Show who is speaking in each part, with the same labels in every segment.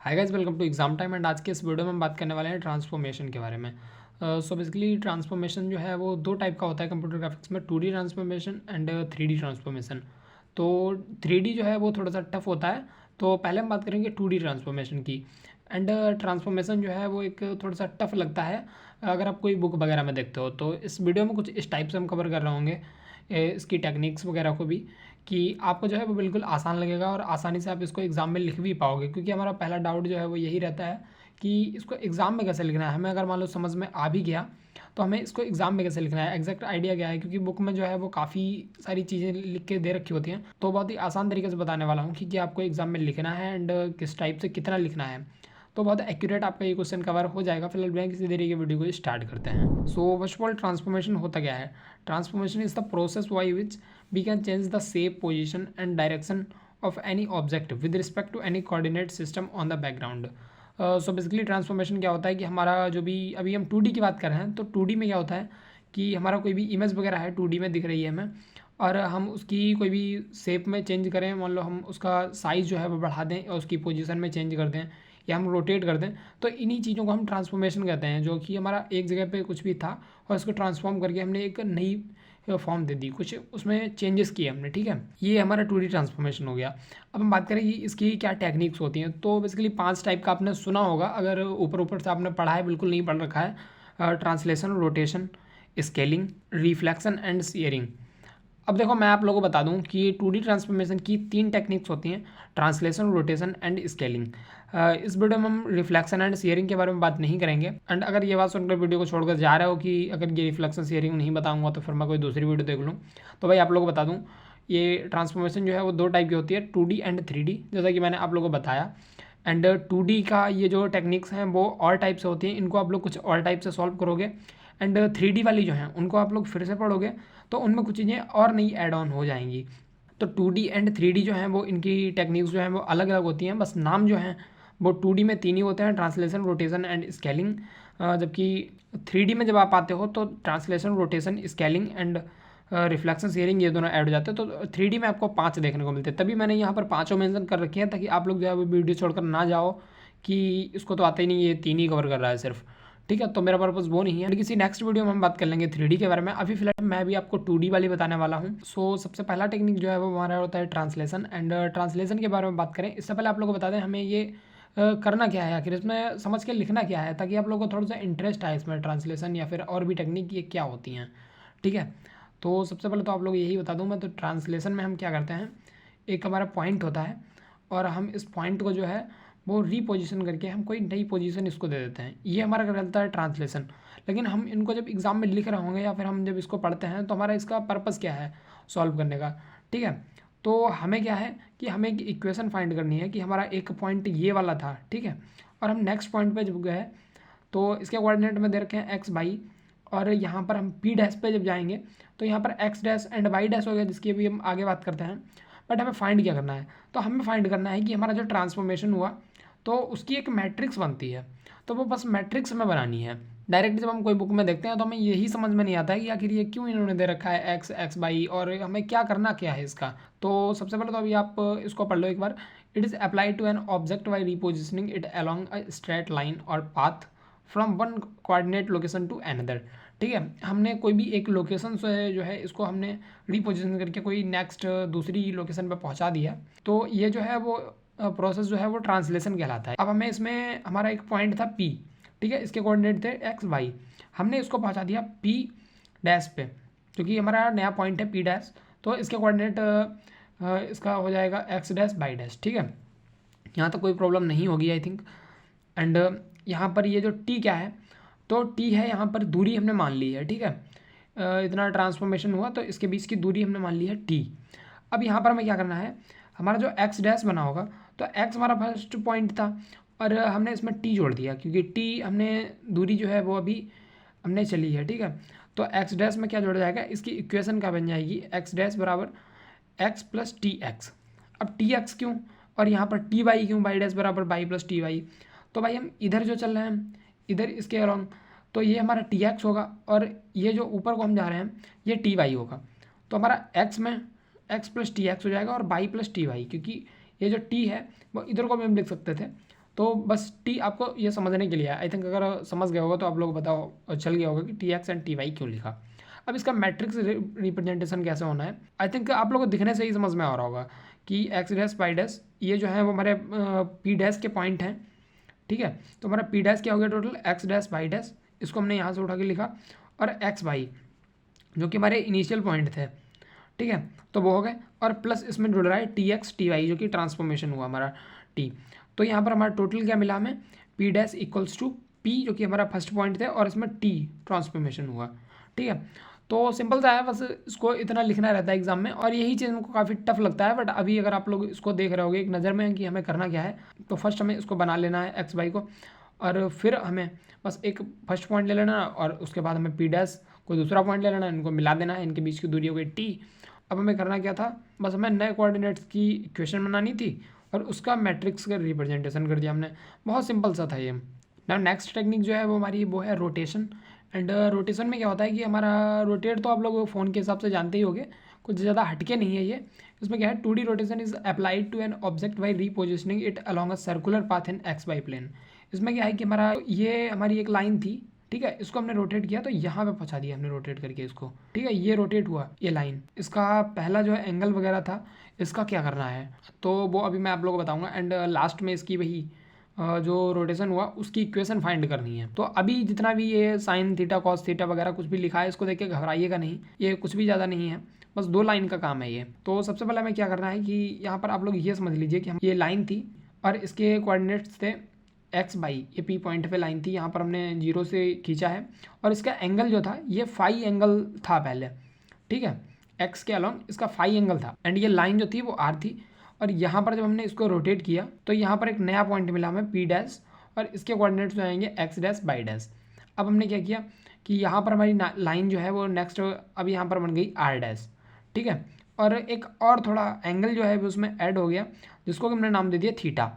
Speaker 1: Hi guys, welcome to exam time. And आज के इस वीडियो में हम बात करने वाले हैं ट्रांसफॉर्मेशन के बारे में। सो बेसिकली ट्रांसफॉर्मेशन जो है वो दो टाइप का होता है कंप्यूटर ग्राफिक्स में, 2D transformation and 3D transformation. तो 3D जो है वो थोड़ा सा टफ होता है। तो पहले हम बात करेंगे 2D ट्रांसफॉर्मेशन की। एंड ट्रांसफॉर्मेशन जो है वो एक थोड़ा सा टफ लगता है अगर आप कोई बुक वगैरह में देखते हो। तो इस वीडियो में कुछ इस टाइप से हम कवर कर रहे होंगे इसकी टेक्निक्स वगैरह को भी, कि आपको जो है वो बिल्कुल आसान लगेगा और आसानी से आप इसको एग्ज़ाम में लिख भी पाओगे। क्योंकि हमारा पहला डाउट जो है वो यही रहता है कि इसको एग्ज़ाम में कैसे लिखना है। हमें अगर मान लो समझ में आ भी गया तो हमें इसको एग्ज़ाम में कैसे लिखना है, एग्जैक्ट आइडिया क्या है। क्योंकि बुक में जो है वो काफ़ी सारी चीज़ें लिख के दे रखी होती हैं। तो बहुत ही आसान तरीके से बताने वाला हूँ कि आपको एग्ज़ाम में लिखना है एंड किस टाइप से कितना लिखना है। तो बहुत एक्यूरेट आपका ये क्वेश्चन कवर हो जाएगा। फिलहाल बिना किसी देरी के वीडियो को स्टार्ट करते हैं। So first of all transformation होता क्या है। Transformation is the process by which we can change the shape, position and direction of any object with respect to any coordinate system on the background. So basically transformation क्या होता है कि हमारा जो भी अभी हम 2D की बात कर रहे हैं, तो 2D में क्या होता है कि हमारा कोई भी इमेज वगैरह है 2D में दिख रही है हमें, और हम उसकी कोई भी शेप में चेंज करें, मान लो हम उसका साइज़ जो है वो बढ़ा दें और उसकी पोजीशन में चेंज कर दें या हम रोटेट कर दें, तो इन्हीं चीज़ों को हम ट्रांसफॉर्मेशन कहते हैं। जो कि हमारा एक जगह पे कुछ भी था और इसको ट्रांसफॉर्म करके हमने एक नई फॉर्म दे दी, कुछ उसमें चेंजेस किए हमने। ठीक है, ये हमारा 2D ट्रांसफॉर्मेशन हो गया। अब हम बात करें कि इसकी क्या टेक्निक्स होती हैं। तो बेसिकली 5 टाइप का आपने सुना होगा, अगर ऊपर ऊपर से आपने पढ़ा है, बिल्कुल नहीं पढ़ रखा है। Translation, rotation, scaling, reflection and sharing. अब देखो, मैं आप लोगों को बता दूं कि 2D ट्रांसफॉर्मेशन की 3 टेक्निक्स होती हैं, ट्रांसलेशन, रोटेशन एंड स्केलिंग। इस वीडियो में हम रिफ्लेक्शन एंड शेयरिंग के बारे में बात नहीं करेंगे। एंड अगर ये बात सुनकर वीडियो को छोड़कर जा रहे हो कि अगर ये रिफ्लेक्शन शेयरिंग नहीं बताऊंगा तो फिर मैं कोई दूसरी वीडियो देख लूँ, तो भाई आप लोगों को बता दूँ, ये ट्रांसफॉर्मेशन जो है वो 2 टाइप की होती है, 2D एंड 3D, जैसा कि मैंने आप लोगों को बताया। एंड 2D का ये जो टेक्निक्स हैं वो और टाइप से होती हैं, इनको आप लोग कुछ और टाइप से सॉल्व करोगे। एंड 3D वाली जो हैं उनको आप लोग फिर से पढ़ोगे तो उनमें कुछ चीज़ें और नई ऐड ऑन हो जाएंगी। तो 2D एंड 3D जो हैं वो इनकी टेक्निक्स जो हैं वो अलग अलग होती हैं, बस नाम जो हैं वो 2D में 3 ही होते हैं, ट्रांसलेशन, रोटेशन एंड स्केलिंग। जबकि 3D में जब आप आते हो तो translation, rotation, scaling and reflection sharing ये दोनों ऐड हो जाते हैं। तो 3D में आपको 5 देखने को मिलते हैं, तभी मैंने यहाँ पर 5 मेंशन कर रखी हैं, ताकि आप लोग जो है वो वीडियो छोड़कर ना जाओ कि इसको तो आता ही नहीं, ये 3 ही कवर कर रहा है सिर्फ। ठीक है, तो मेरा पर्पज़ वो नहीं है। किसी नेक्स्ट वीडियो में हम बात कर लेंगे 3D के बारे में। अभी फिलहाल मैं भी आपको 2D वाली बताने वाला हूँ। सो सबसे पहला टेक्निक जो है वो हमारा होता है ट्रांसलेशन। एंड ट्रांसलेशन के बारे में बात करें इससे पहले आप लोगों को बता दें हमें ये करना क्या है, आखिर इसमें समझ के लिखना क्या है, ताकि आप लोगों को थोड़ा सा इंटरेस्ट आए इसमें, ट्रांसलेशन या फिर और भी टेक्निक ये क्या होती हैं। ठीक है, तो सबसे पहले तो आप लोग यही बता दूँ मैं, तो ट्रांसलेशन में हम क्या करते हैं, एक हमारा पॉइंट होता है और हम इस पॉइंट को जो है वो रीपोजिशन करके हम कोई नई पोजीशन इसको दे देते हैं, ये हमारा रहता है ट्रांसलेशन। लेकिन हम इनको जब एग्ज़ाम में लिख रहे होंगे या फिर हम जब इसको पढ़ते हैं तो हमारा इसका पर्पज़ क्या है, सॉल्व करने का। ठीक है, तो हमें क्या है कि हमें एक इक्वेशन फाइंड करनी है कि हमारा एक पॉइंट ये वाला था। ठीक है, और हम नेक्स्ट पॉइंट पे जब गए तो इसके कोऑर्डिनेट में दे रखे हैं एक्स वाई, और यहाँ पर हम पी डैश पे जब जाएंगे तो यहाँ पर x dash and y dash हो गया, जिसकी अभी हम आगे बात करते हैं। बट हमें फाइंड क्या करना है, तो हमें फाइंड करना है कि हमारा जो ट्रांसफॉर्मेशन हुआ तो उसकी एक मैट्रिक्स बनती है, तो वो बस मैट्रिक्स में बनानी है। डायरेक्ट जब हम कोई बुक में देखते हैं तो हमें यही समझ में नहीं आता है कि आखिर ये क्यों इन्होंने दे रखा है एक्स एक्स वाई, और हमें क्या करना क्या है इसका। तो सबसे पहले तो अभी आप इसको पढ़ लो एक बार। It is applied to an object by repositioning it along a straight line और path from one coordinate location to another. ठीक है, हमने कोई भी एक लोकेशन से जो है इसको हमने रिपोजिशन करके कोई नेक्स्ट दूसरी लोकेशन पर पहुंचा दिया, तो ये जो है वो प्रोसेस जो है वो ट्रांसलेशन कहलाता है। अब हमें इसमें हमारा एक पॉइंट था पी, ठीक है, इसके कोऑर्डिनेट थे एक्स वाई, हमने इसको पहुंचा दिया पी डैश पे, क्योंकि हमारा नया पॉइंट है पी डैश, तो इसके कोऑर्डिनेट इसका हो जाएगा एक्स डैश वाई डैश। ठीक है, यहाँ तो कोई प्रॉब्लम नहीं होगी आई थिंक। एंड यहाँ पर ये जो टी क्या है, तो टी है यहाँ पर दूरी हमने मान ली है। ठीक है, इतना ट्रांसफॉर्मेशन हुआ तो इसके बीच की दूरी हमने मान ली है टी। अब यहाँ पर हमें क्या करना है, हमारा जो एक्स डैश बना होगा, तो एक्स हमारा फर्स्ट पॉइंट था और हमने इसमें टी जोड़ दिया, क्योंकि टी हमने दूरी जो है वो अभी हमने चली है। ठीक है, तो एक्स डैश में क्या जोड़ा जाएगा, इसकी इक्वेशन क्या बन जाएगी, एक्स डैश बराबर एक्स प्लस टी एक्स। अब टी एक्स क्यों और यहाँ पर टी वाई क्यों, वाई डैश बराबर वाई प्लस टी वाई। तो भाई हम इधर जो चल रहे हैं इधर इसके अलॉन्ग, तो ये हमारा टी एक्स होगा और ये जो ऊपर को हम जा रहे हैं ये टी वाई होगा। तो हमारा एक्स में एक्स प्लस टी एक्स हो जाएगा और वाई प्लस टी वाई, क्योंकि ये जो टी है वो इधर को भी हम लिख सकते थे, तो बस टी आपको ये समझने के लिए है। आई थिंक अगर समझ गए होगा तो आप लोग बताओ चल गया होगा कि t x and t y क्यों लिखा। अब इसका मैट्रिक्स रिप्रेजेंटेशन कैसे होना है, आई थिंक आप लोगों को दिखने से ही समझ में आ रहा होगा कि एक्स डैश वाई डैश ये जो है वो हमारे पी डैश के पॉइंट हैं, ठीक है। तो हमारा पी डैश क्या हो गया total, x dash y dash, इसको हमने यहाँ से उठा के लिखा, और एक्स वाई जो कि हमारे इनिशियल पॉइंट थे, ठीक है, तो वो हो गए, और प्लस इसमें जुड़ रहा है टी एक्स टी वाई जो कि ट्रांसफॉर्मेशन हुआ हमारा टी। तो यहाँ पर हमारा टोटल क्या मिला हमें, p dash equals to p जो कि हमारा फर्स्ट पॉइंट थे, और इसमें टी ट्रांसफॉर्मेशन हुआ, ठीक है। तो सिंपल सा है, बस इसको इतना लिखना रहता है एग्जाम में, और यही चीज़ हमको काफ़ी टफ लगता है। बट अभी अगर आप लोग इसको देख रहे होगे एक नज़र में कि हमें करना क्या है, तो फर्स्ट हमें इसको बना लेना है एक्स वाई को, और फिर हमें बस एक फर्स्ट पॉइंट ले लेना, और उसके बाद हमें पी डैश कोई दूसरा पॉइंट ले लेना, इनको मिला देना है, इनके बीच की दूरी हो गई टी। अब हमें करना क्या था, बस हमें नए कोऑर्डिनेट्स की इक्वेशन बनानी थी, और उसका मैट्रिक्स का रिप्रेजेंटेशन कर दिया हमने। बहुत सिंपल सा था ये। ना नेक्स्ट टेक्निक जो है वो है रोटेशन। एंड रोटेशन में क्या होता है कि हमारा रोटेट तो आप लोग फ़ोन के हिसाब से जानते ही होंगे, कुछ ज़्यादा हटके नहीं है ये। इसमें क्या है, 2D rotation is applied to an object by repositioning it along a circular path in x y plane. इसमें क्या है कि हमारी एक लाइन थी, ठीक है, इसको हमने रोटेट किया तो यहाँ पे पहुँचा दिया हमने रोटेट करके इसको, ठीक है, ये रोटेट हुआ ये लाइन। इसका पहला जो है एंगल वगैरह था, इसका क्या करना है तो वो अभी मैं आप लोगों को बताऊंगा। एंड लास्ट में इसकी वही जो रोटेशन हुआ उसकी इक्वेशन फाइंड करनी है। तो अभी जितना भी ये साइन थीटा कॉस थीटा वगैरह कुछ भी लिखा है, इसको देख के घबराइएगा नहीं, ये कुछ भी ज़्यादा नहीं है, बस 2 लाइन का काम है ये। तो सबसे पहले हमें क्या करना है कि यहाँ पर आप लोग ये समझ लीजिए कि हम ये लाइन थी और इसके कोऑर्डिनेट्स थे एक्स बाई, ये पी पॉइंट पे लाइन थी, यहाँ पर हमने 0 से खींचा है, और इसका एंगल जो था ये फाई एंगल था पहले, ठीक है, एक्स के अलॉन्ग इसका फाई एंगल था। एंड ये लाइन जो थी वो आर थी, और यहाँ पर जब हमने इसको रोटेट किया तो यहाँ पर एक नया पॉइंट मिला हमें पी डैश, और इसके कोऑर्डिनेट्स जो आएंगे एक्स डैश बाई डैश। अब हमने क्या किया कि यहाँ पर हमारी लाइन जो है वो नेक्स्ट अब यहाँ पर बन गई आर डैश, ठीक है, और एक और थोड़ा एंगल जो है वो उसमें ऐड हो गया जिसको हमने नाम दे दिया थीटा।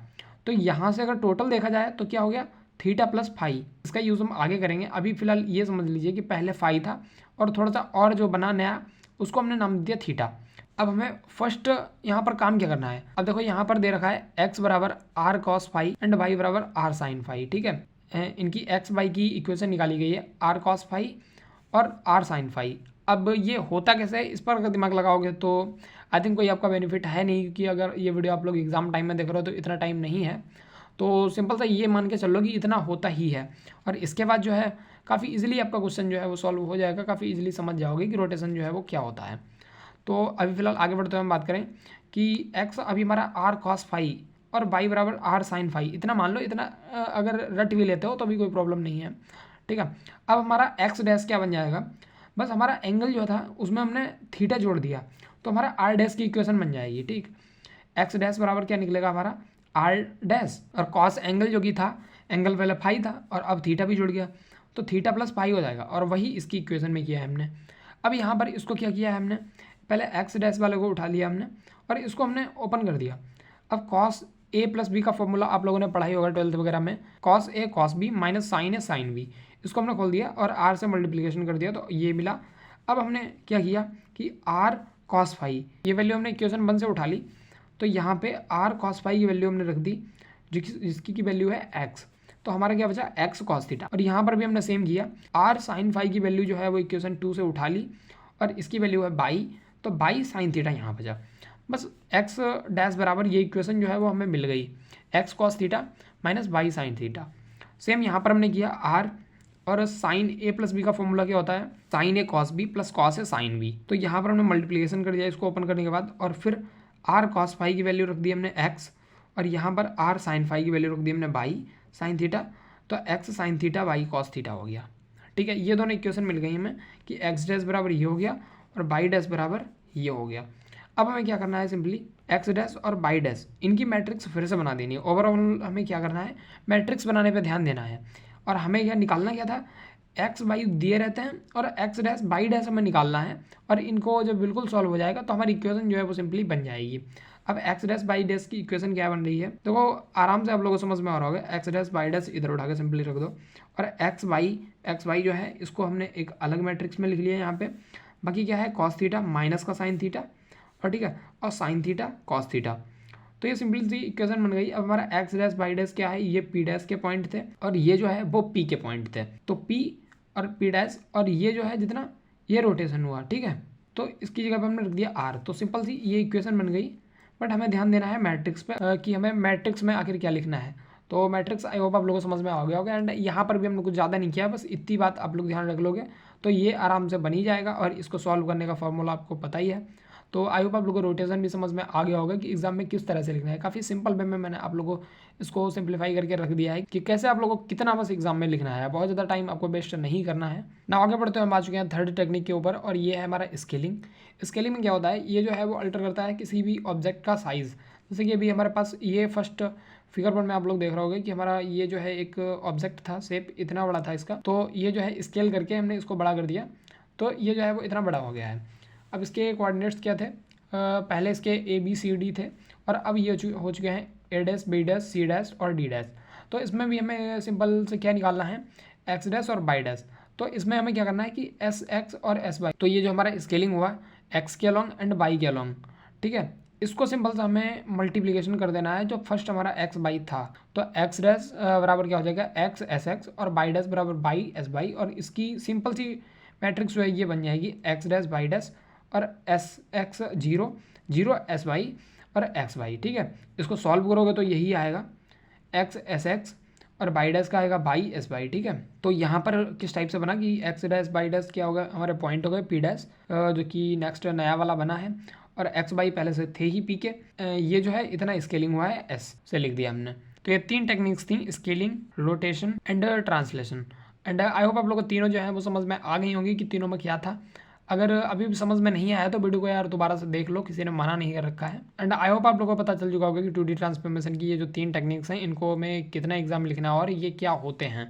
Speaker 1: तो यहाँ से अगर टोटल देखा जाए तो क्या हो गया, थीटा प्लस फाई। इसका यूज़ हम आगे करेंगे, अभी फिलहाल ये समझ लीजिए कि पहले फाई था और थोड़ा सा और जो बना नया उसको हमने नाम दिया थीटा। अब हमें फर्स्ट यहाँ पर काम क्या करना है, अब देखो यहाँ पर दे रखा है x बराबर r cos phi and y बराबर आर साइन फाई, ठीक है, इनकी x y की इक्वेशन निकाली गई है, आर कॉस फाई और आर साइन फाई। अब ये होता कैसे है, इस पर अगर दिमाग लगाओगे तो आई थिंक कोई आपका बेनिफिट है नहीं, क्योंकि अगर ये वीडियो आप लोग एग्जाम टाइम में देख रहे हो तो इतना टाइम नहीं है। तो सिंपल सा ये मान के चलो कि इतना होता ही है, और इसके बाद जो है काफ़ी इजीली आपका क्वेश्चन जो है वो सॉल्व हो जाएगा, काफ़ी इजीली समझ जाओगे कि रोटेशन जो है वो क्या होता है। तो अभी फिलहाल आगे बढ़ते हुए हम बात करें कि x अभी हमारा आर कॉस फाई और y बराबर आर साइन फाई, इतना मान लो, इतना अगर रट भी लेते हो तो भी कोई प्रॉब्लम नहीं है, ठीक है। अब हमारा x डैश क्या बन जाएगा, बस हमारा एंगल जो था उसमें हमने थीटा जोड़ दिया तो हमारा आर डैश की इक्वेशन बन जाएगी, ठीक। एक्स डैश बराबर क्या निकलेगा हमारा आर डैश, और कॉस एंगल जो कि था, एंगल पहले फाई था और अब थीटा भी जुड़ गया तो थीटा प्लस फाई हो जाएगा, और वही इसकी इक्वेशन में किया है हमने। अब यहाँ पर इसको क्या किया है हमने, पहले एक्स डैश वाले को उठा लिया हमने और इसको हमने ओपन कर दिया। अब कॉस ए प्लस बी का फॉर्मूला आप लोगों ने पढ़ाई होगा 12th वगैरह में, cos A cos B minus sign A sine B, इसको हमने खोल दिया और आर से मल्टीप्लिकेशन कर दिया तो ये मिला। अब हमने क्या किया कि आर कॉस फाई ये वैल्यू हमने इक्वेशन 1 से उठा ली, तो यहाँ पे आर कॉस फाई की वैल्यू हमने रख दी जिसकी की वैल्यू है एक्स, तो हमारा क्या बचा एक्स कॉस थीटा। और यहाँ पर भी हमने सेम किया, आर साइन फाई की वैल्यू जो है वो इक्वेशन 2 से उठा ली और इसकी वैल्यू है बाई, तो बाई साइन थीटा यहाँ बचा। बस एक्स डैश बराबर ये इक्वेशन जो है वो हमें मिल गई, x cos theta minus by sine theta. Same यहाँ पर हमने किया आर, और साइन ए प्लस बी का फॉर्मूला क्या होता है, sign A cos B plus cos A sine B, तो यहाँ पर हमने मल्टीप्लिकेशन कर दिया इसको ओपन करने के बाद, और फिर आर कॉस फाई की वैल्यू रख दी हमने एक्स, और यहाँ पर आर साइन फाई की वैल्यू रख दी हमने बाई साइन थीटा, तो x sine theta by cos theta हो गया, ठीक है। ये दोनों इक्वेशन मिल गई हमें कि एक्स डैश बराबर ये हो गया और बाई डैश बराबर ये हो गया। अब हमें क्या करना है, सिंपली एक्स डैश और बाई डैश इनकी मैट्रिक्स फिर से बना देनी है। ओवरऑल हमें क्या करना है, मैट्रिक्स बनाने पे ध्यान देना है, और हमें क्या निकालना क्या था, एक्स बाई दिए रहते हैं और एक्स डैश बाई डैश हमें निकालना है, और इनको जब बिल्कुल सॉल्व हो जाएगा तो हमारी इक्वेशन जो है वो सिंपली बन जाएगी। अब एक्स डैश बाई डैश की इक्वेशन क्या बन रही है, तो वो आराम से आप लोगों को समझ में आ रहा होगा, एक्स डैश बाई डैश इधर उठा के सिंपली रख दो, और एक्स वाई जो है इसको हमने एक अलग मैट्रिक्स में लिख लिया यहाँ पे। बाकी क्या है, कॉस थीटा माइनस का साइन थीटा, और ठीक है, और साइन थीटा कॉस थीटा, तो ये सिंपल सी इक्वेशन बन गई। अब हमारा एक्स डैश वाई डैश क्या है, ये पी डैश के पॉइंट थे और ये जो है वो पी के पॉइंट थे। तो पी और पी डैश और ये जो है जितना ये रोटेशन हुआ, ठीक है, तो इसकी जगह पर हमने रख दिया आर। तो सिंपल सी ये इक्वेशन बन गई। बट हमें ध्यान देना है मैट्रिक्स पे कि हमें मैट्रिक्स में आखिर क्या लिखना है। तो मैट्रिक्स आई होप आप लोगों को समझ में आ गया होगा। एंड यहाँ पर भी हमने कुछ ज़्यादा नहीं किया, बस इतनी बात आप लोग ध्यान रख लोगे तो ये आराम से बन ही जाएगा। और इसको सॉल्व करने का फॉर्मूला आपको पता ही है। तो आई होप आप लोगों को रोटेशन भी समझ में आ गया होगा कि एग्जाम में किस तरह से लिखना है। काफ़ी सिंपल वे में मैंने आप लोगों को इसको सिंप्लीफाई करके रख दिया है कि कैसे आप लोगों को कितना बस एग्जाम में लिखना है। बहुत ज़्यादा टाइम आपको वेस्ट नहीं करना है ना। आगे बढ़ते हुए हम आ चुके हैं थर्ड टेक्निक के ऊपर और ये है हमारा स्केलिंग। स्केलिंग में क्या होता है, ये जो है वो अल्टर करता है किसी भी ऑब्जेक्ट का साइज़। जैसे कि अभी हमारे पास ये फर्स्ट फिगर पर में आप लोग देख रहे होंगे कि हमारा ये जो है एक ऑब्जेक्ट था, शेप इतना बड़ा था इसका, तो ये जो है स्केल करके हमने इसको बड़ा कर दिया, तो ये जो है वो इतना बड़ा हो गया है। अब इसके कोऑर्डिनेट्स क्या थे, पहले इसके ए बी सी डी थे और अब ये हो चुके हैं A dash B dash C dash और डी डैश। तो इसमें भी हमें सिंपल से क्या निकालना है, एक्स डैश और बाई डैश। तो इसमें हमें क्या करना है कि एस एक्स और एस वाई, तो ये जो हमारा स्केलिंग हुआ एक्स के अलॉन्ग एंड बाई के अलॉन्ग, ठीक है, इसको सिंपल से हमें मल्टीप्लिकेशन कर देना है। जो फर्स्ट हमारा एक्स बाई था, तो एक्स डैश बराबर क्या हो जाएगा, एक्स एस एक्स और बाई डैश बराबर बाई एस बाई। और इसकी सिंपल सी मैट्रिक्स जो है ये बन जाएगी एक्स डैश बाई डैश और s x zero zero s y और एक्स वाई, ठीक है। इसको सॉल्व करोगे तो यही आएगा एक्स एस एक्स और बाई डैश का आएगा बाई एस बाई, ठीक है। तो यहाँ पर किस टाइप से बना कि एक्स डैश बाई डैश क्या होगा, हमारे पॉइंट हो गए पी डैश जो कि नेक्स्ट नया वाला बना है, और एक्स बाई पहले से थे ही पी के, ये जो है इतना स्केलिंग हुआ है एस से लिख दिया हमने। तो ये तीन टेक्निक्स थी, scaling, rotation and translation. And I hope आप लोग को तीनों जो है वो समझ में आ गई होंगी कि तीनों में क्या था। अगर अभी भी समझ में नहीं आया तो वीडियो को यार दोबारा से देख लो, किसी ने मना नहीं कर रखा है। एंड आई होप आप लोगों को पता चल चुका होगा कि 2D ट्रांसफॉर्मेशन की ये जो तीन टेक्निक्स हैं इनको में कितना एग्जाम लिखना है और ये क्या होते हैं,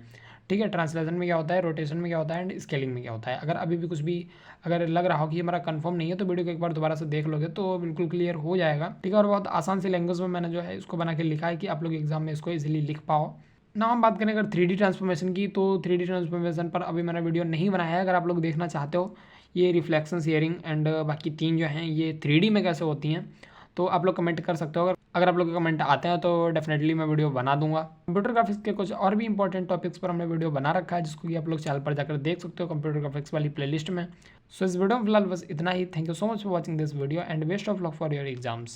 Speaker 1: ठीक है। ट्रांसलेशन में क्या होता है, रोटेशन में क्या होता है एंड स्केलिंग में क्या होता है। अगर अभी भी कुछ भी अगर लग रहा हो कि हमारा कंफर्म नहीं है तो वीडियो को एक बार दोबारा से देख लोगे तो बिल्कुल क्लियर हो जाएगा, ठीक है। और बहुत आसान सी लैंग्वेज में मैंने जो है इसको बना के लिखा है कि आप लोग एग्जाम में इसको ईजिली लिख पाओ ना। हम बात करें अगर 3D ट्रांसफॉर्मेशन की, तो 3D ट्रांसफॉर्मेशन पर अभी मैंने वीडियो नहीं बनाया है। अगर आप लोग देखना चाहते हो ये रिफ्लेक्शन शेयरिंग एंड बाकी तीन जो हैं ये 3D में कैसे होती हैं, तो आप लोग कमेंट कर सकते हो। अगर आप लोग के कमेंट आते हैं तो डेफिनेटली मैं वीडियो बना दूंगा। कंप्यूटर ग्राफिक्स के कुछ और भी इंपॉर्टेंट टॉपिक्स पर हमने वीडियो बना रखा है जिसको कि आप लोग चैनल पर जाकर देख सकते हो कंप्यूटर ग्राफिक्स वाली प्लेलिस्ट में। सो इस वीडियो में फिलहाल बस इतना ही। Thank you so much for watching this video and best of luck for your exams.